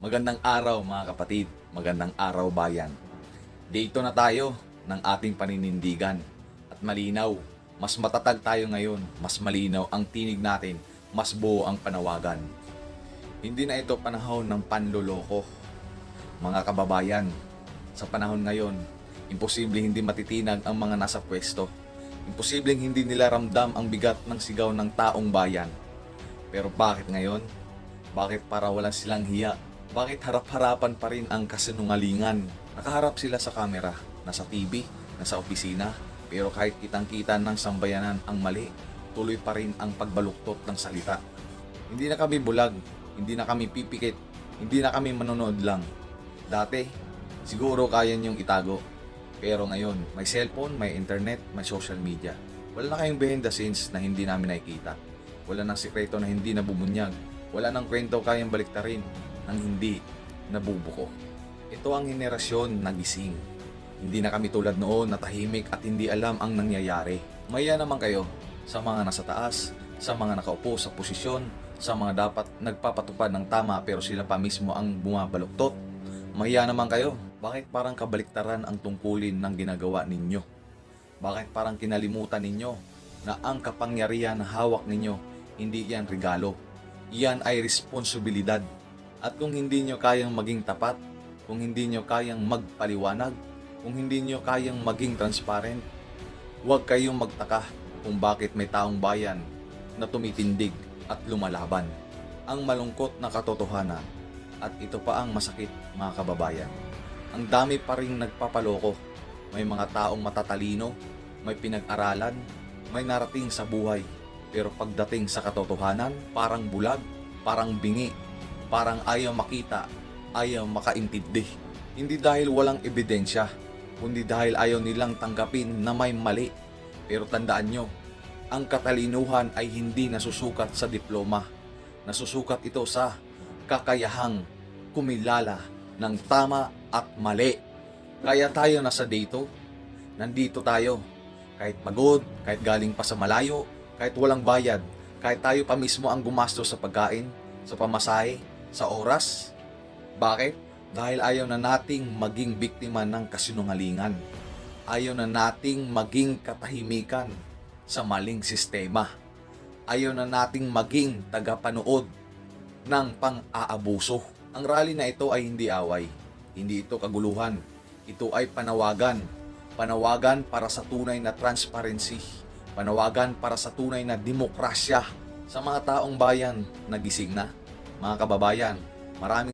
Magandang araw mga kapatid, magandang araw bayan. Dito na tayo ng ating paninindigan at malinaw, mas matatag tayo ngayon, mas malinaw ang tinig natin, mas buo ang panawagan. Hindi na ito panahon ng panloloko. Mga kababayan, sa panahon ngayon, imposibleng hindi matitinag ang mga nasa pwesto. Imposibleng hindi nila ramdam ang bigat ng sigaw ng taong bayan. Pero bakit ngayon? Bakit para wala silang hiya? Bakit harap-harapan pa rin ang kasinungalingan? Nakaharap sila sa kamera, nasa TV, nasa opisina, pero kahit kitang-kita ng sambayanan ang mali, tuloy pa rin ang pagbaluktot ng salita. Hindi na kami bulag, hindi na kami pipikit, hindi na kami manonood lang. Dati, siguro kaya niyong itago. Pero ngayon, may cellphone, may internet, may social media. Wala na kayong behind the scenes na hindi namin nakikita. Wala nang sikreto na hindi nabubunyag. Wala nang kwento kayang baliktarin nang hindi nabubuko. Ito ang henerasyon na gising. Hindi na kami tulad noon na tahimik at hindi alam ang nangyayari. Maya naman kayo sa mga nasa taas, sa mga nakaupo sa posisyon, sa mga dapat nagpapatupad ng tama pero sila pa mismo ang bumabaluktot. Maya naman kayo. Bakit parang kabaliktaran ang tungkulin ng ginagawa ninyo? Bakit parang kinalimutan ninyo na ang kapangyarihan na hawak ninyo, hindi yan regalo. Iyan ay responsibilidad. At kung hindi nyo kayang maging tapat, kung hindi nyo kayang magpaliwanag, kung hindi nyo kayang maging transparent, huwag kayong magtaka kung bakit may taong bayan na tumitindig at lumalaban. Ang malungkot na katotohanan, at ito pa ang masakit mga kababayan. Ang dami pa ring nagpapaloko. May mga taong matatalino, may pinag-aralan, may narating sa buhay. Pero pagdating sa katotohanan, parang bulag, parang bingi, parang ayaw makita, ayaw makaintindi. Hindi dahil walang ebidensya, kundi dahil ayaw nilang tanggapin na may mali. Pero tandaan nyo, ang katalinuhan ay hindi nasusukat sa diploma. Nasusukat ito sa kakayahang kumilala ng tama at mali. Kaya tayo nasa dito, nandito tayo. Kahit pagod, kahit galing pa sa malayo, kahit walang bayad, kahit tayo pa mismo ang gumastos sa pagkain, sa pamasahe, sa oras. Bakit? Dahil ayaw na nating maging biktima ng kasinungalingan. Ayaw na nating maging katahimikan sa maling sistema. Ayaw na nating maging tagapanood ng pang-aabuso. Ang rally na ito ay hindi away. Hindi ito kaguluhan. Ito ay panawagan. Panawagan para sa tunay na transparency. Panawagan para sa tunay na demokrasya sa mga taong bayan na gising na. Mga kababayan, maraming